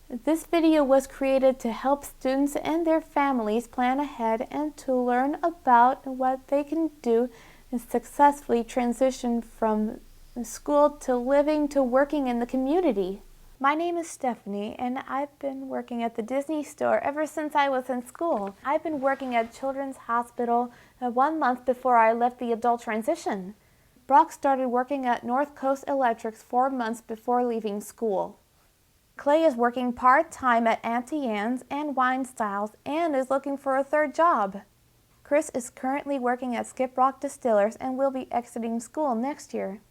This video was created to help students and their families plan ahead and to learn about what they can do and successfully transition from school to living to working in the community. My name is Stephanie, and I've been working at the Disney store ever since I was in school. I've been working at Children's Hospital 1 month before I left the adult transition. Brock started working at North Coast Electrics 4 months before leaving school. Clay is working part-time at Auntie Anne's and Wine Styles and is looking for a third job. Chris is currently working at Skip Rock Distillers and will be exiting school next year.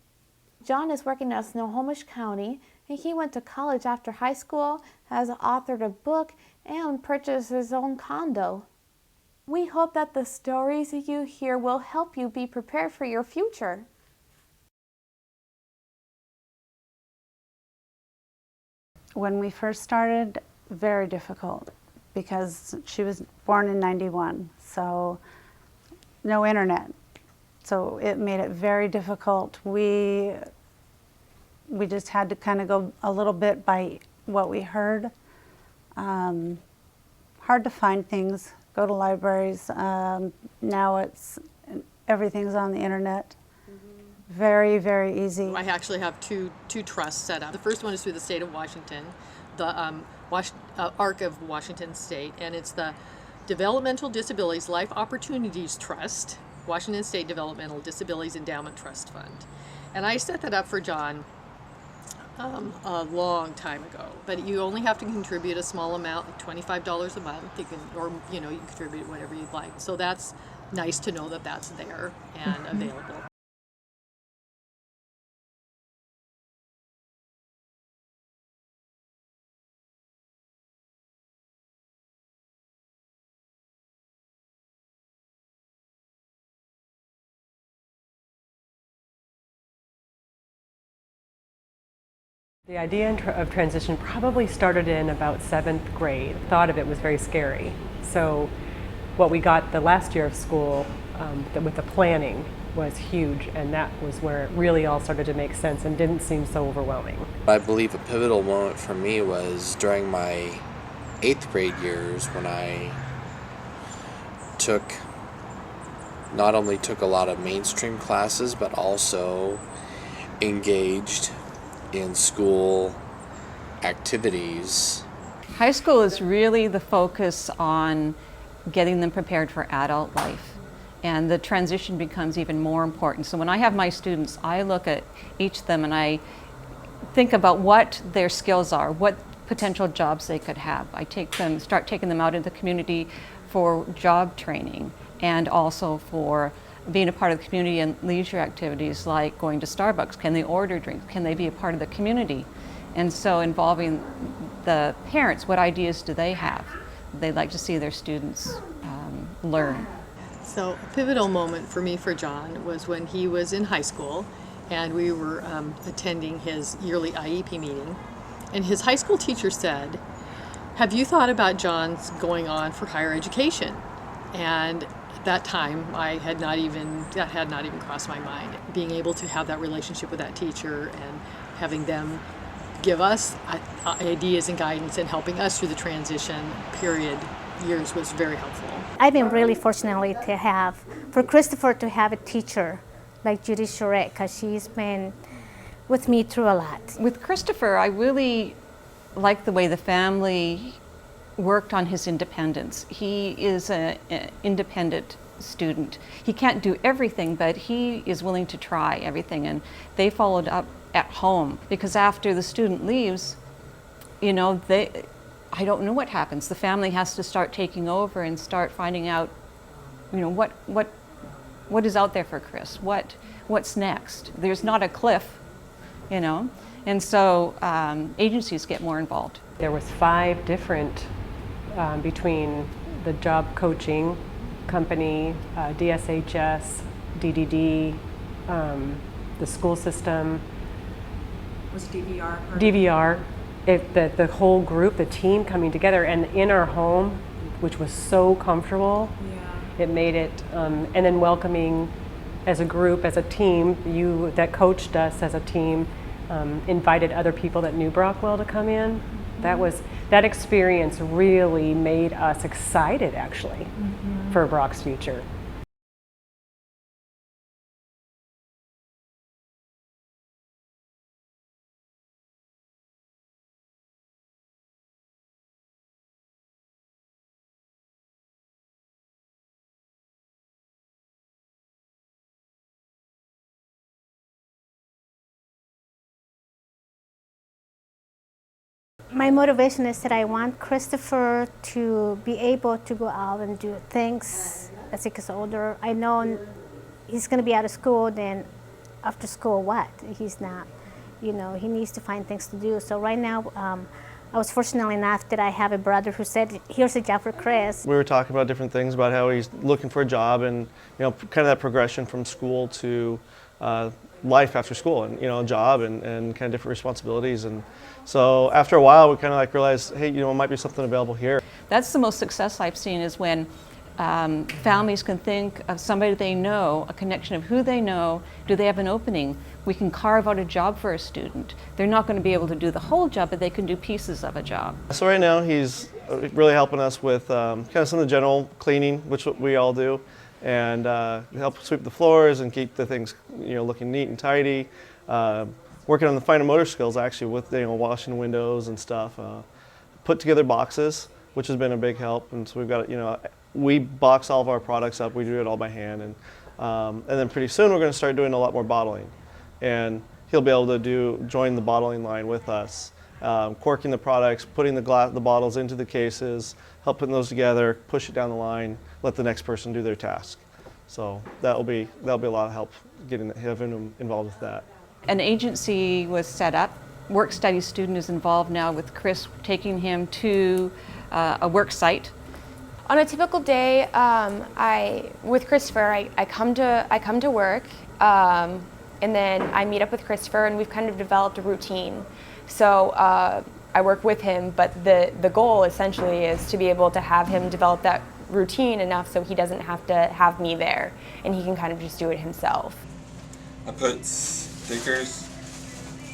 John is working at Snohomish County, and he went to college after high school, has authored a book, and purchased his own condo. We hope that the stories you hear will help you be prepared for your future. When we first started, very difficult, because she was born in '91, so no internet. So it made it very difficult. We just had to kind of go a little bit by what we heard. Hard to find things, go to libraries. Now everything's on the internet. Very, very easy. I actually have two trusts set up. The first one is through the state of Washington, the ARC of Washington State, and it's the Developmental Disabilities Life Opportunities Trust, Washington State Developmental Disabilities Endowment Trust Fund. And I set that up for John a long time ago, but you only have to contribute a small amount, like $25 a month. You can contribute whatever you'd like. So that's nice to know that that's there and available. The idea of transition probably started in about 7th grade. The thought of it was very scary. So what we got the last year of school with the planning was huge, and that was where it really all started to make sense and didn't seem so overwhelming. I believe a pivotal moment for me was during my 8th grade years, when I not only took a lot of mainstream classes, but also engaged in school activities. High school is really the focus on getting them prepared for adult life, and the transition becomes even more important. So when I have my students, I look at each of them and I think about what their skills are, what potential jobs they could have. I start taking them out into the community for job training, and also for being a part of the community and leisure activities like going to Starbucks. Can they order drinks? Can they be a part of the community? And so involving the parents, what ideas do they have? They'd like to see their students learn. So a pivotal moment for me for John was when he was in high school, and we were attending his yearly IEP meeting. And his high school teacher said, "Have you thought about John's going on for higher education?" And at that time, that had not even crossed my mind. Being able to have that relationship with that teacher and having them give us ideas and guidance and helping us through the transition years was very helpful. I've been really fortunate for Christopher to have a teacher like Judy Charette, because she's been with me through a lot. With Christopher, I really like the way the family worked on his independence. He is an independent student. He can't do everything, but he is willing to try everything, and they followed up at home, because after the student leaves, I don't know what happens. The family has to start taking over and start finding out, what is out there for Chris? What's next? There's not a cliff, and so agencies get more involved. There was 5 different between the job coaching company, DSHS, DDD, the school system. Was DVR? DVR, the whole group, the team coming together, and in our home, which was so comfortable. Yeah. It made it, and then welcoming as a group, as a team, that coached us as a team, invited other people that knew Brock well to come in. That experience really made us excited, actually, for Brock's future. My motivation is that I want Christopher to be able to go out and do things as he gets older. I know he's going to be out of school, then after school what? He's not, you know, he needs to find things to do. So right now, I was fortunate enough that I have a brother who said, here's a job for Chris. We were talking about different things about how he's looking for a job and, you know, kind of that progression from school to life after school and, you know, a job and kind of different responsibilities. And so after a while, we kind of like realized, hey, you know, it might be something available here. That's the most success I've seen, is when families can think of somebody they know, a connection of who they know. Do they have an opening? We can carve out a job for a student. They're not going to be able to do the whole job, but they can do pieces of a job. So right now he's really helping us with kind of some of the general cleaning, which we all do, and help sweep the floors and keep the things, you know, looking neat and tidy. Working on the finer motor skills actually with, you know, washing windows and stuff. Put together boxes, which has been a big help, and so we've got, you know, we box all of our products up. We do it all by hand, and then pretty soon we're going to start doing a lot more bottling, and he'll be able to join the bottling line with us, corking the products, putting the bottles into the cases, help putting those together, push it down the line, let the next person do their task. So that'll be a lot of help having him involved with that. An agency was set up. Work study student is involved now with Chris, taking him to a work site. On a typical day, with Christopher, I come to work, and then I meet up with Christopher, and we've kind of developed a routine. So I work with him, but the goal essentially is to be able to have him develop that routine enough so he doesn't have to have me there, and he can kind of just do it himself. I put stickers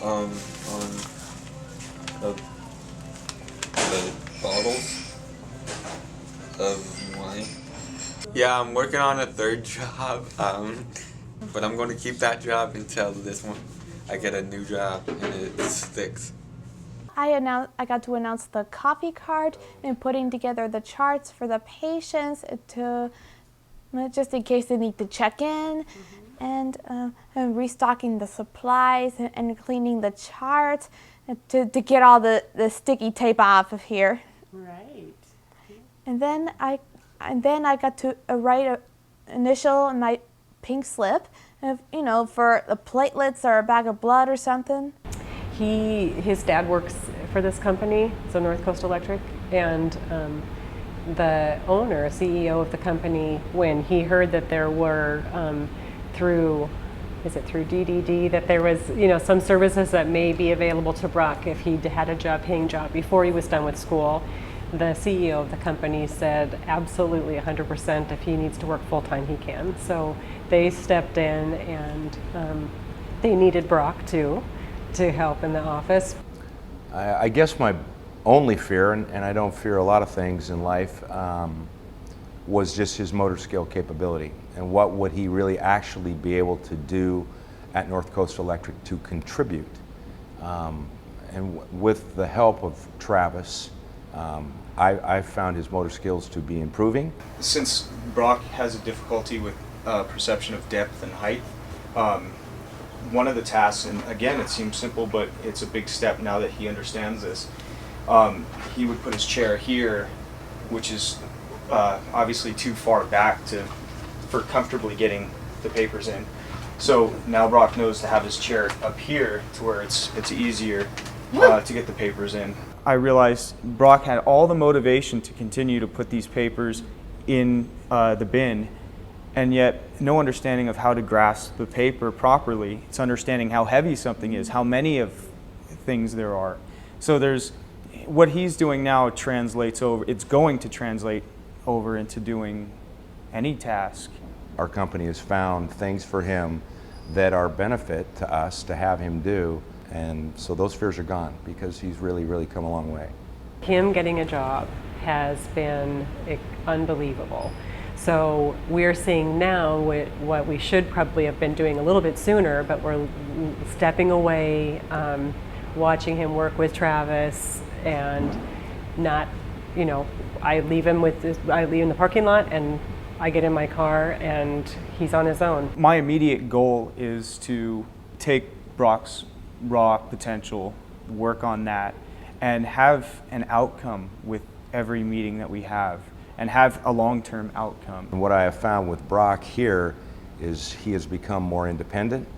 on the bottles of wine. Yeah, I'm working on a third job, but I'm going to keep that job until this one. I get a new job and it sticks. I got to announce the coffee cart and putting together the charts for the patients to just in case they need to check in, and restocking the supplies and cleaning the charts to get all the sticky tape off of here. Right. And then I got to write an initial on my pink slip, you know, for the platelets or a bag of blood or something. His dad works for this company, so North Coast Electric, and the owner, CEO of the company, when he heard that there were through DDD, that there was, you know, some services that may be available to Brock if he had a paying job before he was done with school, the CEO of the company said absolutely 100%, if he needs to work full-time he can. So they stepped in, and they needed Brock too to help in the office. I guess my only fear, and I don't fear a lot of things in life, was just his motor skill capability, and what would he really actually be able to do at North Coast Electric to contribute. And with the help of Travis, I found his motor skills to be improving. Since Brock has a difficulty with perception of depth and height, one of the tasks, and again it seems simple, but it's a big step now that he understands this, he would put his chair here, which is obviously too far back for comfortably getting the papers in. So now Brock knows to have his chair up here to where it's easier to get the papers in. I realized Brock had all the motivation to continue to put these papers in the bin, and yet no understanding of how to grasp the paper properly. It's understanding how heavy something is, how many of things there are. So what he's doing now translates over, it's going to translate over into doing any task. Our company has found things for him that are benefit to us to have him do, And so those fears are gone because he's really, really come a long way. Him getting a job has been unbelievable. So we're seeing now what we should probably have been doing a little bit sooner, but we're stepping away, watching him work with Travis, and not, you know, I leave him in the parking lot and I get in my car and he's on his own. My immediate goal is to take Brock's raw potential, work on that, and have an outcome with every meeting that we have, and have a long-term outcome. And what I have found with Brock here is he has become more independent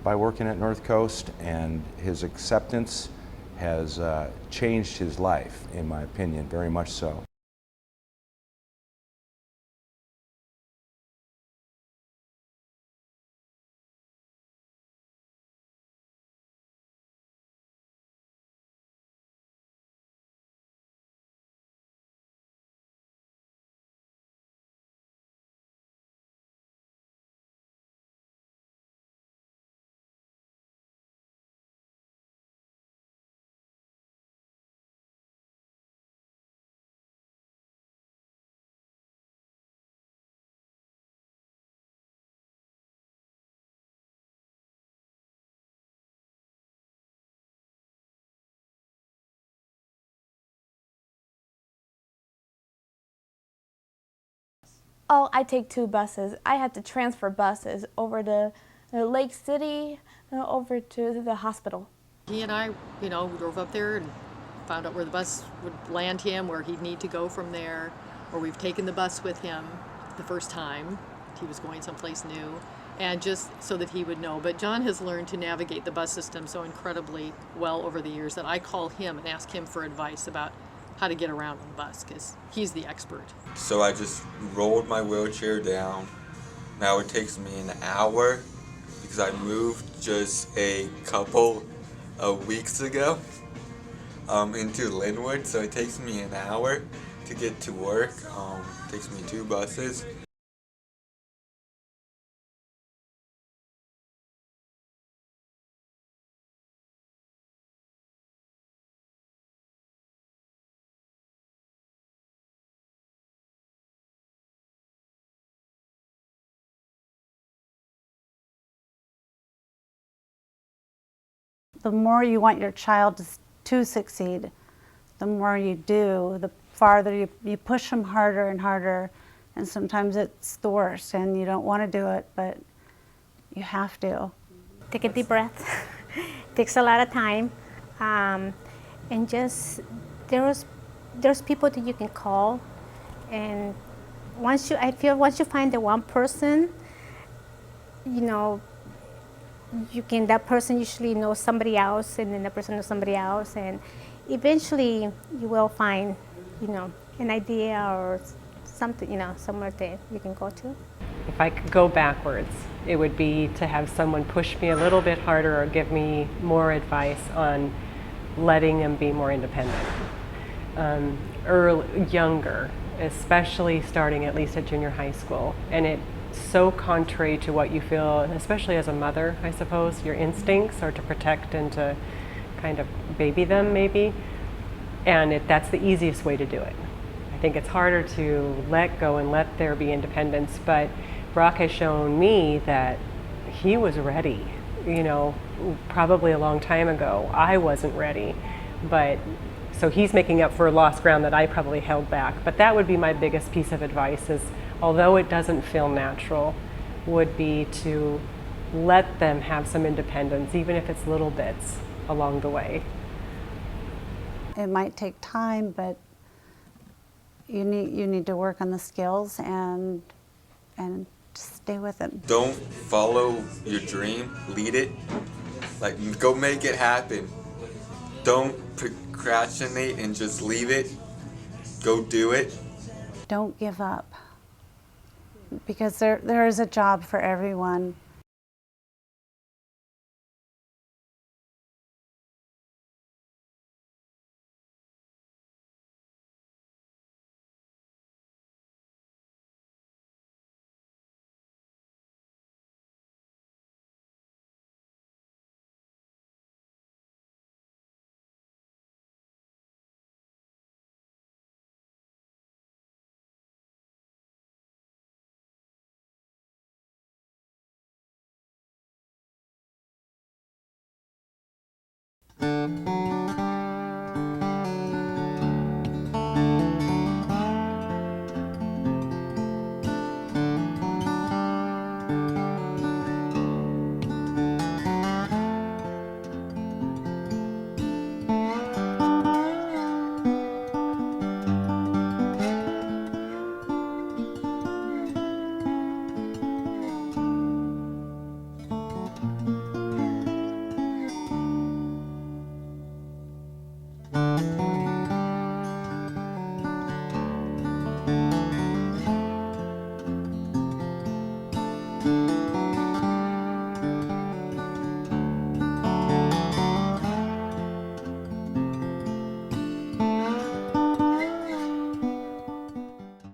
by working at North Coast, and his acceptance has changed his life, in my opinion, very much so. Oh, I take 2 buses. I had to transfer buses over to Lake City, over to the hospital. He and I, you know, drove up there and found out where the bus would land him, where he'd need to go from there, or we've taken the bus with him the first time he was going someplace new, and just so that he would know. But John has learned to navigate the bus system so incredibly well over the years that I call him and ask him for advice about how to get around on the bus, because he's the expert. So I just rolled my wheelchair down. Now it takes me an hour because I moved just a couple of weeks ago into Linwood, so it takes me an hour to get to work. It takes me 2 buses. The more you want your child to succeed, the more you do, the farther you push them harder and harder, and sometimes it's the worst and you don't want to do it, but you have to. Take a deep breath. Takes a lot of time, and just there's people that you can call, and I feel once you find the one person, you know, that person usually knows somebody else, and then the person knows somebody else, and eventually you will find, you know, an idea or something, you know, somewhere that you can go to. If I could go backwards, it would be to have someone push me a little bit harder or give me more advice on letting them be more independent. Younger, especially starting at least at junior high school. And it's so contrary to what you feel, especially as a mother, I suppose. Your instincts are to protect and to kind of baby them, maybe. And that's the easiest way to do it. I think it's harder to let go and let there be independence, but Brock has shown me that he was ready, you know, probably a long time ago. I wasn't ready, but so he's making up for lost ground that I probably held back. But that would be my biggest piece of advice is, although it doesn't feel natural, would be to let them have some independence, even if it's little bits along the way. It might take time, but you need to work on the skills and stay with it. Don't follow your dream, lead it. Like, go make it happen. Don't procrastinate and just leave it. Go do it. Don't give up, because there is a job for everyone. you.